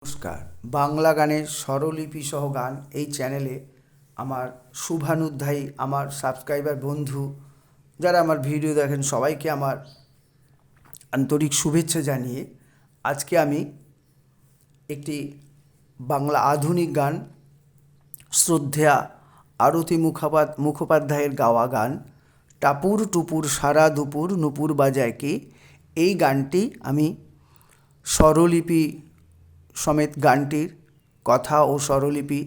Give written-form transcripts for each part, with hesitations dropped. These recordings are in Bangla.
নমস্কার। বাংলা গানের স্বরলিপি সহ গান এই চ্যানেলে আমার শুভানুধ্যায়ী আমার সাবস্ক্রাইবার বন্ধু যারা আমার ভিডিও দেখেন সবাইকে আমার আন্তরিক শুভেচ্ছা জানিয়ে আজকে আমি একটি বাংলা আধুনিক গান শ্রদ্ধেয়া আরতি মুখোপাধ্যায়ের গাওয়া গান টাপুর টুপুর সারা দুপুর নুপুর বাজায় কে, এই গানটি আমি স্বরলিপি সমেত গানটির কথা ও স্বরলিপি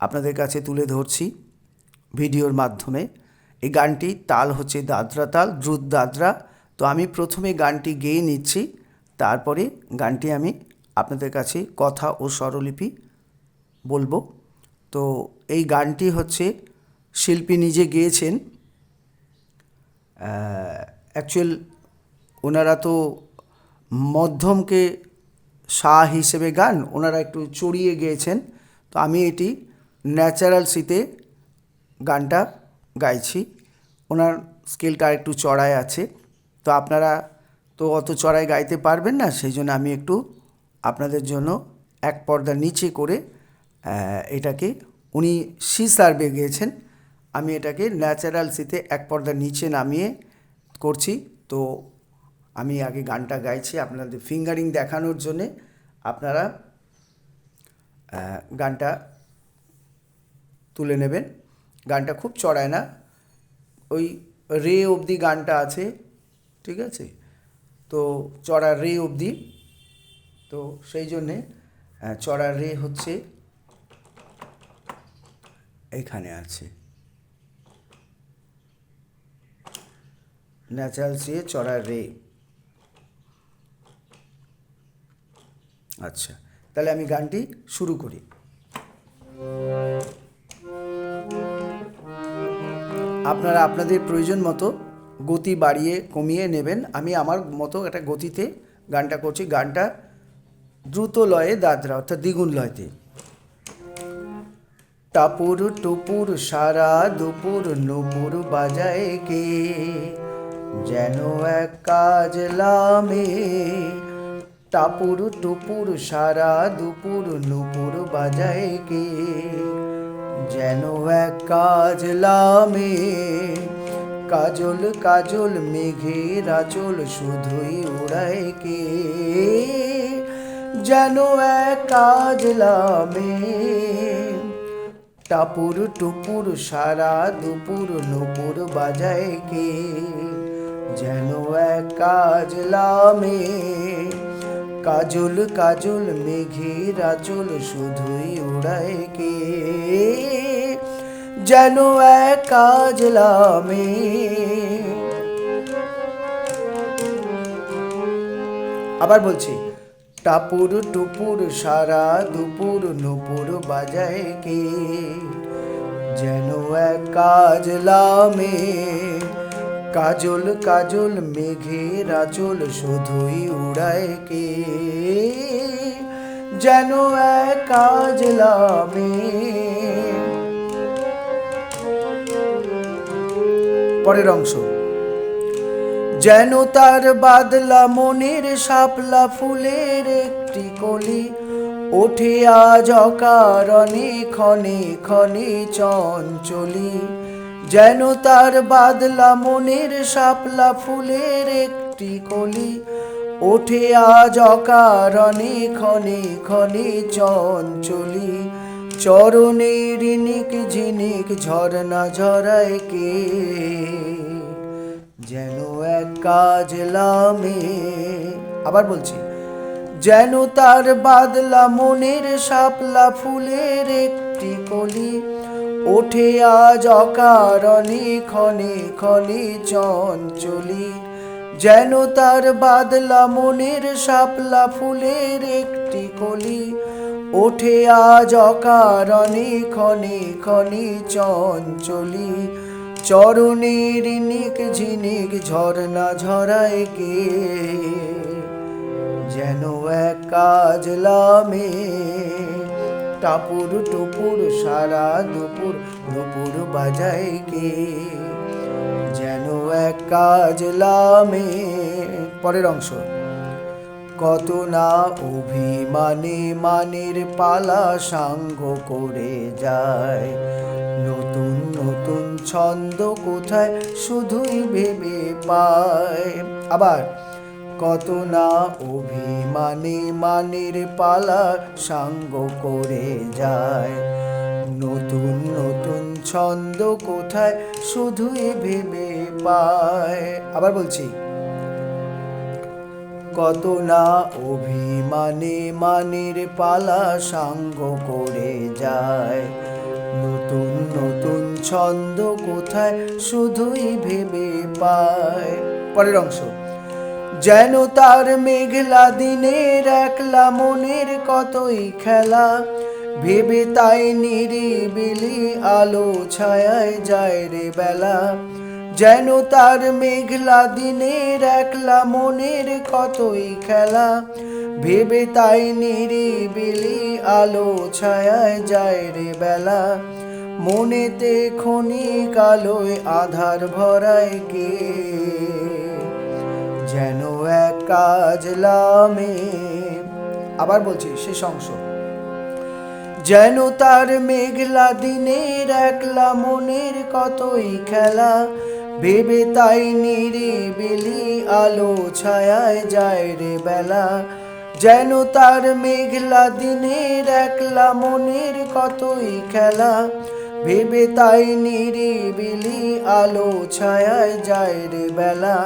আপনাদের কাছে তুলে ধরছি ভিডিওর মাধ্যমে। এই গানটির তাল হচ্ছে দাদরা তাল, দ্রুত দাদরা। তো আমি প্রথমে গানটি গেয়ে নিচ্ছি, তারপরে গানটি আমি আপনাদের কাছে কথা ও স্বরলিপি বলবো। তো এই গানটি হচ্ছে শিল্পী নিজে গেয়েছেন। অ্যাকচুয়াল ওনারা তো মধ্যমকে সা হিসেবে গান ওনারা একটু চড়িয়ে গেয়েছেন, তো আমি এটি ন্যাচারাল সিতে গানটা গাইছি। ওনার স্কেলটা একটু চড়ায় আছে, তো আপনারা তো অত চড়ায় গাইতে পারবেন না, সেই জন্য আমি একটু আপনাদের জন্য এক পর্দা নিচে করে এটাকে, উনি সি সার্ভে গিয়েছেন, আমি এটাকে ন্যাচারাল সিতে এক পর্দা নিচে নামিয়ে করছি। তো আমি আগে গানটা গাইছি আপনাদের ফিঙ্গারিং দেখানোর জন্যে। আপনারা গানটা তুলে নেবেন। গানটা খুব চড়ায় না, ওই রে অবধি গানটা আছে, ঠিক আছে? তো চড়া রে অবধি, তো সেই জন্যে চড়া রে হচ্ছে এখানে আছে, ন্যাচারাল সি চড়া রে। আচ্ছা, তাহলে আমি গানটি শুরু করি। আপনারা আপনাদের প্রয়োজন মতো গতি বাড়িয়ে কমিয়ে নেবেন। আমি আমার মতো একটা গতিতে গানটা করছি। গানটা দ্রুত লয়ে দাদরা অর্থাৎ দ্বিগুণ লয়তে। টাপুর টুপুর সারা দুপুর নুপুর বাজায় কে, যেন এক কাজ লামে। টাপুর টুপুর সারা দুপুর নুপুর বাজায় কে, যেন এক কাজ লামে। কাজল কাজল মেঘের আঁচল শুধুই উড়ায় কে, যেন এক কাজ লামে। টাপুর টুপুর সারা দুপুর নুপুর বাজায় কে, যেন এক কাজ লামে। কাজল কাজল মেঘের আঁচল শুধুই উড়ায় কে, যেন এক কাজ লামে। আবার বলছি, টাপুর টুপুর সারা দুপুর নুপুর বাজায় কে, যেন এক কাজ লামে। কাজল কাজল মেঘের আঁচল শুধুই উড়ায় কে, যেন এক কাজ লামে। পরের অংশ, যেন তার বাদলা মনের শাপলা ফুলের একটি কলি, ওঠে আজ অকারণে ক্ষণে ক্ষণে চঞ্চলি। যেন তার বাদলা মনের শাপলা ফুলের একটি কলি, ওঠে আজ অকারণে ক্ষণে ক্ষণে চঞ্চলি। চরণের নিক ঝিনিক ঝরনা ঝরায় কে, যেন এক কাজ লামে। আবার বলছি, যেন তার বাদলা মনের শাপলা ফুলের একটি কলি, ওঠে আজ অকারণে ক্ষণে ক্ষণে চঞ্চলি। যেন তার বাদলা মনের শাপলা ফুলের একটি কলি, ওঠে আজ অকারণে ক্ষণে ক্ষণে চঞ্চলি। চরণের নিক ঝিনিক ঝরনা ঝরায় কে, যেন এক কাজ লামে। টাপুর টুপুর সারা দুপুর নুপুর বাজায় কে, যেন এক কাজ লামে। পরের অংশ, কত না অভিমানে মানের পালা সাঙ্গ করে যায়, নতুন নতুন ছন্দ কোথায় শুধুই ভেবে পায়। আবার কত না অভিমানে মানের পালা সাঙ্গ করে যায়, নতুন নতুন ছন্দ কোথায় শুধুই ভেবে পায়। আবার বলছি, কত না অভিমানে মানের পালা সাঙ্গ করে যায়, নতুন নতুন ছন্দ কোথায় শুধুই ভেবে পায়। পরের অংশ, যেন তার মেঘলা দিনের একলা মনের কতই খেলা, ভেবে তাই নিরিবিলি আলো ছায়ায় যায় রে বেলা। যেন তার মেঘলা দিনের একলা মনের কতই খেলা, ভেবে তাই নিরিবিলি আলো ছায়ায় যায় রে বেলা। মনেতে ক্ষণিক আলোয় আধার ভরায় কে, যেন এক কাজলা মেয়ে। আবার বলছি শেষ অংশ, যেন তার মেঘলা দিনের একলা মনের কতই খেলা, ভেবে তাই নিরিবিলি আলো ছায়ায় যায় রে বেলা। যেন তার মেঘলা দিনের একলা মনের কতই খেলা, ভেবে তাই নিরিবিলি আলো ছায়ায় যায় রে বেলা।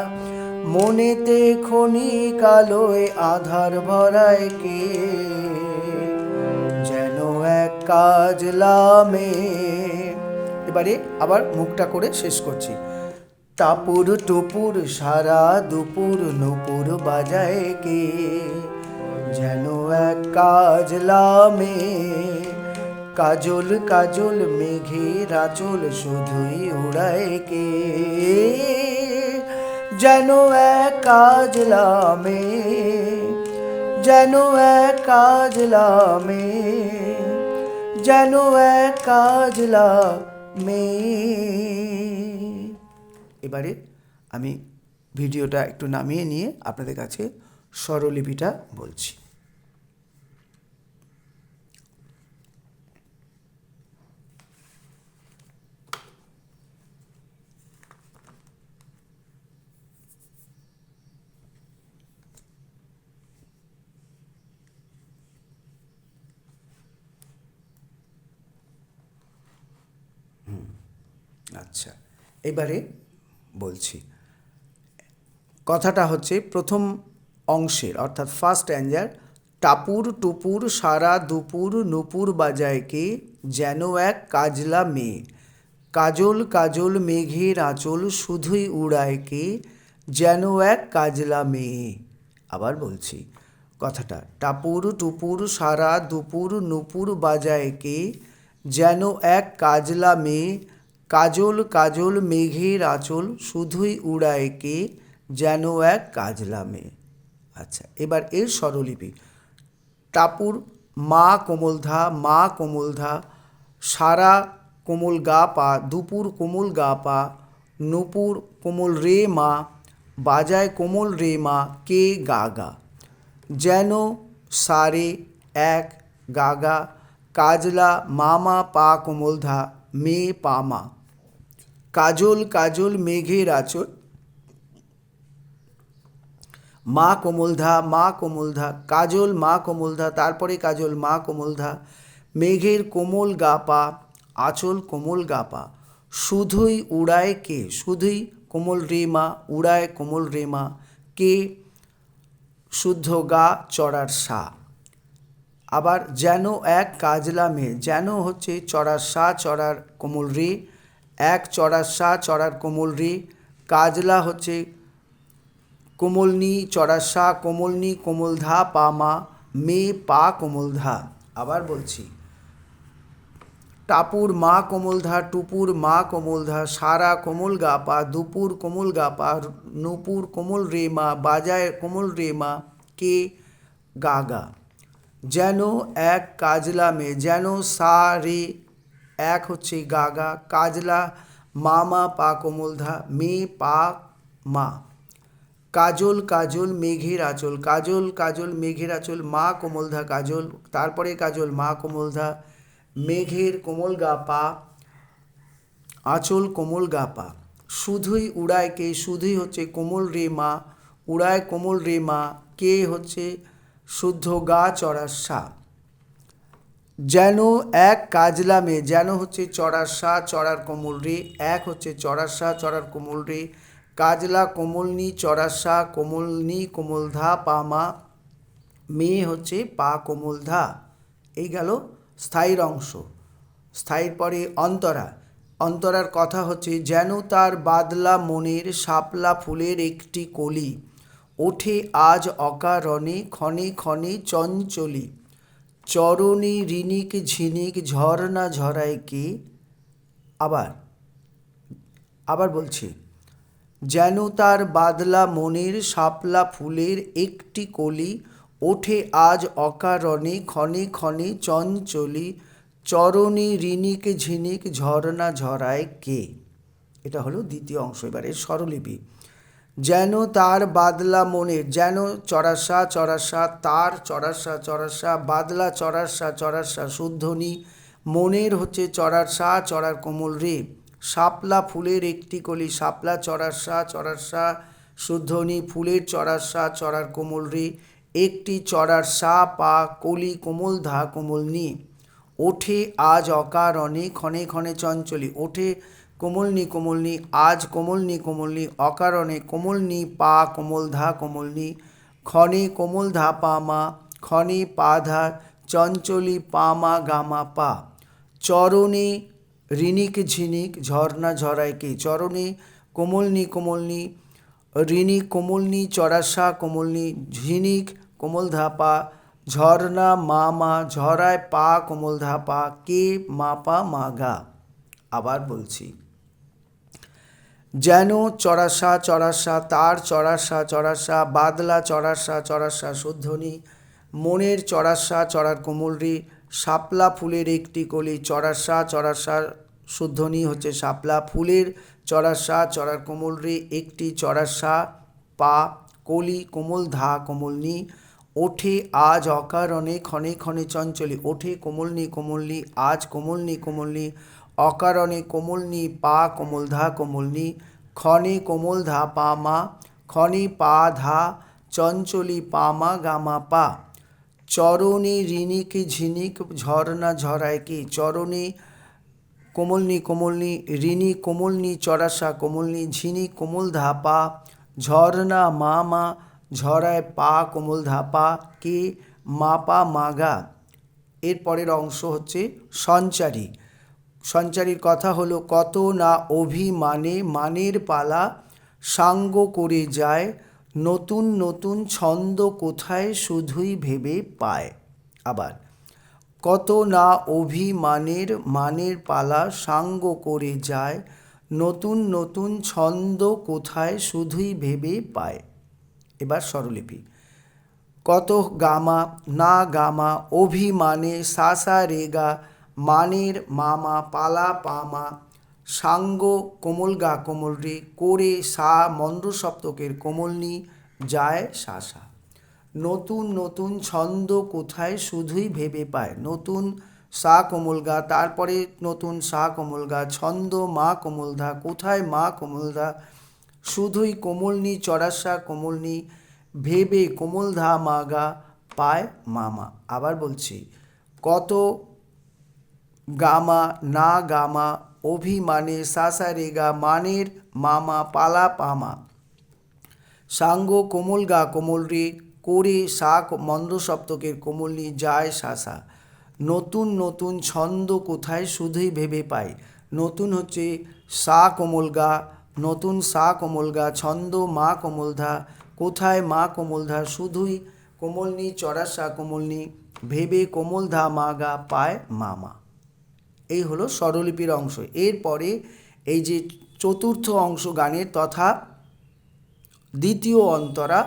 মনেতে ক্ষণিক আলোয় আধার ভরায় কে, যেন এক কাজলা মেয়ে। এবারে আবার মুখটা করে শেষ করছি। টাপুর টুপুর সারা দুপুর নুপুর বাজায় কে, যেন এক কাজলা মেয়ে। কাজল কাজল মেঘের আঁচল শুধুই উড়ায় কে, যেন এক কাজলা মেয়ে, যেন এক কাজলা মেয়ে, যেন এক কাজলা মেয়ে। এবারে আমি ভিডিওটা একটু নামিয়ে নিয়ে আপনাদের কাছে স্বরলিপিটা বলছি। আচ্ছা, এবারে বলছি। কথাটা হচ্ছে প্রথম অংশের, অর্থাৎ ফার্স্ট অ্যাঞ্জার। টাপুর টুপুর সারা দুপুর নুপুর বাজায় কে, যেন এক কাজলা মেয়ে। কাজল কাজল মেঘের আঁচল শুধুই উড়ায় কে, যেন এক কাজলা মেয়ে। আবার বলছি কথাটা, টাপুর টুপুর সারা দুপুর নুপুর বাজায় কে, যেন এক কাজলা মেয়ে। কাজল কাজল মেঘের আঁচল শুধুই উড়ায় কে, যেন এক কাজলা মেয়ে। আচ্ছা, এবার এর স্বরলিপি। টাপুর মা কোমলধা, মা কোমলধা, সারা কোমল গা পা, দুপুর কোমল গা পা, নুপুর কোমল রে মা, বাজায় কোমল রে মা, কে গা গা। যেন সারে এক গা গা, কাজলা মামা পা কোমলধা, মে পা মা। কাজল কাজল মেঘের আঁচল, মা কোমলধা, মা কোমলধা, কাজল মা কোমলধা, তারপরে কাজল মা কোমলধা, মেঘের কোমল গা পা, আঁচল কোমল গা পা। শুধুই উড়ায় কে, শুধুই কোমল রে মা, উড়ায় কোমল রে মা, কে শুদ্ধ গা চড়ার সা। আবার যেন এক কাজলা মেয়ে, যেন হচ্ছে চড়ার সা চড়ার কোমল রে, এক চড়ার সা চড়ার কোমল রে, কাজলা হচ্ছে কোমলনি চড়ার সা কোমলনি কোমল ধা পা মা, মে পা কোমল ধা। আবার বলছি, টাপুর মা কোমলধা, টুপুর মা কোমলধা, সারা কোমল গা পা, দুপুর কোমল গা পা, নুপুর কোমল রে মা, বাজায় কোমল রে মা, কে গা গা। যেন এক কাজলা মেয়ে, যেন সা রে এক হচ্ছে গা গা, কাজলা মামা পা কোমলধা, মে পা মা। কাজল কাজল মেঘের আঁচল, কাজল কাজল মেঘের আঁচল, মা কোমলধা কাজল, তারপরে কাজল মা কোমলধা, মেঘের কোমল গা পা, আঁচল কোমল গা পা। শুধুই উড়ায় কে, শুধুই হচ্ছে কোমল রে মা, উড়ায় কোমল রে মা, কে হচ্ছে শুদ্ধ গা চড়ার সা। যেন এক কাজলা মেয়ে, যেন হচ্ছে চড়ার সা চড়ার কোমল রে, এক হচ্ছে চড়ার সা চড়ার কোমল রে, কাজলা কোমলনি চড়ার সা কোমলনি কোমল ধা পা মা, মেয়ে হচ্ছে পা কোমল ধা। এই গেল স্থায়ীর অংশ। স্থায়ীর পরে অন্তরা। অন্তরার কথা হচ্ছে যেন তার বাদলা মনের শাপলা ফুলের একটি কলি, ওঠে আজ অকারণে ক্ষণে ক্ষণে চঞ্চলি, চরণে ঋণিক ঝিনিক ঝর্ণা ঝরায় কে। আবার আবার বলছি, যেন তার বাদলা মনের শাপলা ফুলের একটি কলি, ওঠে আজ অকারণে ক্ষণে ক্ষণে চঞ্চলি, চরণে ঋণিক ঝিনিক ঝর্ণা ঝরায় কে। এটা হলো দ্বিতীয় অংশ। এবারে স্বরলিপি। যেন তার বাদলা মনের, যেন চড়াসা চড়াসা, তার চড়াসা চড়াসা, বাদলা চড়াসা চড়াসা শুদ্ধনি, মনের হচ্ছে চড়াসা চড়ার কোমল রে, শাপলা ফুলের একটি কলি, শাপলা চড়াসা চড়াসা শুদ্ধনি, ফুলের চড়াসা চড়ার কোমল রে, একটি চড়ার সা পা, কলি কোমল ধা কোমল নি, ওঠে আজ অকারণে ক্ষণে ক্ষণে চঞ্চলি, ওঠে কোমলনি কোমলনি, আজ কোমলনি কোমলনি, অকারণে কোমলনি পা কোমল ধা কোমলনি, ক্ষণে কোমল ধা পা মা, ক্ষণে পা ধা চঞ্চলি পা মা গামা পা, চরণে ঋণিক ঝিনিক ঝর্ণা ঝরায় কে, চরণে কোমলনি কোমলনি, ঋণিক কোমলনি চড়াসা কোমলনি, ঝিনিক কোমল ধা পা, ঝর্ণা মা মা ঝরায় পা কোমল ধা পা, কে মা পা মা গা। আবার বলছি, যেন চড়াসা চড়াসা, তার চড়াসা চড়াসা, বাদলা চড়াসা চড়াসা শুদ্ধনি, মনের চড়াসা চড়ার কোমল রে, শাপলা ফুলের একটি কলি, চড়াসা চড়াসা শুদ্ধনি হচ্ছে শাপলা, ফুলের চড়াসা চড়ার কোমল রে, একটি চড়াসা পা, কলি কোমল ধা কোমলনি, ওঠে আজ অকারণে ক্ষণে ক্ষণে চঞ্চলি, ওঠে কোমলনি কোমলনি, আজ কোমলনি কোমলনি, অকারণে কোমলনি পা কোমল ধা কোমলনি, ক্ষণে কোমল ধা পা মা, ক্ষণে পা ধা চঞ্চলি পা মা গামা পা, চরণে ঋণিক ঝিনিক ঝর্ণা ঝরায় কে, চরণে কোমলনি কোমলনি, ঋণী কোমলনি চড়াসা কোমলনি, ঝিনি কোমল ধা পা, ঝর্ণা মা মা ঝরায় পা কোমল ধা পা, কে মা পা মা গা। এর পরের অংশ হচ্ছে সঞ্চারী। সঞ্চারীর কথা হলো কত না অভিমানে মানের পালা সাঙ্গ করে যায়, নতুন নতুন ছন্দ কোথায় শুধুই ভেবে পায়। আবার, কত না অভিমানের মানের পালা সাঙ্গ করে যায়, নতুন নতুন ছন্দ কোথায় শুধুই ভেবে পায়। এবার স্বরলিপি। কত গামা না গামা, অভিমানে সা সা রে গা, মানের মামা পালা পামা, সাঙ্গ কোমল গা কোমল রে, করে সা মন্দ্র সপ্তকের কোমলনি, যায় সা সা। নতুন নতুন ছন্দ কোথায় শুধুই ভেবে পায়, নতুন সা কোমল গা, তারপরে নতুন সা কোমল গা, ছন্দ মা কোমল ধা, কোথায় মা কোমল ধা, শুধুই কোমলনি চড়াসা কোমলনি, ভেবে কোমল ধা মা গা, পায় মামা। আবার বলছি, কত গামা না গামা, অভিমানে সা সা রে গা, মানের মামা পালা পামা, সাঙ্গ কোমল গা কোমল রে, করে সা মন্দ্র সপ্তকের কোমলনি, যায় সা সা। নতুন নতুন ছন্দ কোথায় শুধুই ভেবে পাই, নতুন হচ্ছে সা কোমল গা, নতুন সা কোমল গা, ছন্দ মা কোমল ধা, কোথায় মা কোমল ধা, শুধুই কোমলনি চড়াসা কোমলনি, ভেবে কোমল ধা মা গা, পায় মামা। এই হলো স্বরলিপির অংশ। এরপরে এই যে চতুর্থ অংশ গানের তথা দ্বিতীয় অন্তরা,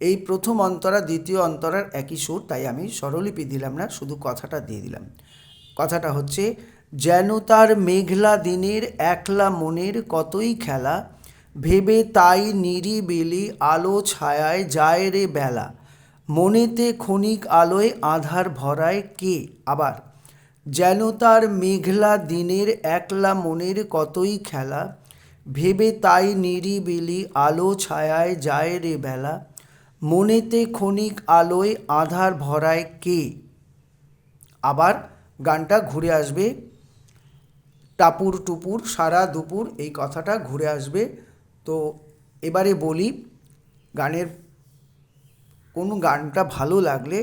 এই প্রথম অন্তরা দ্বিতীয় অন্তরার একই সুর, তাই আমি স্বরলিপি দিলাম না, শুধু কথাটা দিয়ে দিলাম। কথাটা হচ্ছে, যেন তার মেঘলা দিনের একলা মনের কতই খেলা, ভেবে তাই নিরিবিলি আলো ছায়ায় যায় রে বেলা, মনেতে ক্ষণিক আলোয় আধার ভরায় কে। আবার, যেন তার মেঘলা দিনের একলা মনের কতই খেলা, ভেবে তাই নিরিবিলি আলো ছায়ায় যায় রে বেলা, মনেতে ক্ষণিক আলোয় আধার ভরায় কে। আবার গানটা ঘুরে আসবে, টাপুর টুপুর সারা দুপুর, এই কথাটা ঘুরে আসবে। তো এবারে বলি, গানের কোনো গানটা ভালো লাগলে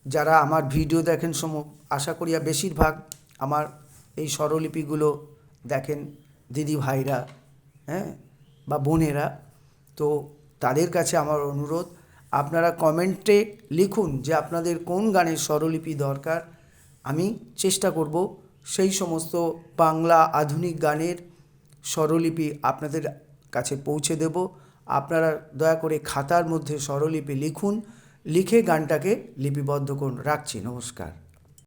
যারা আমার ভিডিও দেখেন আশা করি বেশিরভাগ আমার এই স্বরলিপিগুলো দেখেন দিদি ভাইরা, হ্যাঁ, বা বোনেরা, তো তাদের কাছে আমার অনুরোধ, আপনারা কমেন্টে লিখুন যে আপনাদের কোন গানের স্বরলিপি দরকার। আমি চেষ্টা করব সেই সমস্ত বাংলা আধুনিক গানের স্বরলিপি আপনাদের কাছে পৌঁছে দেব। আপনারা দয়া করে খাতার মধ্যে স্বরলিপি লিখুন, লিখে গানটাকে লিপিবদ্ধ করুন। রাখছি, নমস্কার।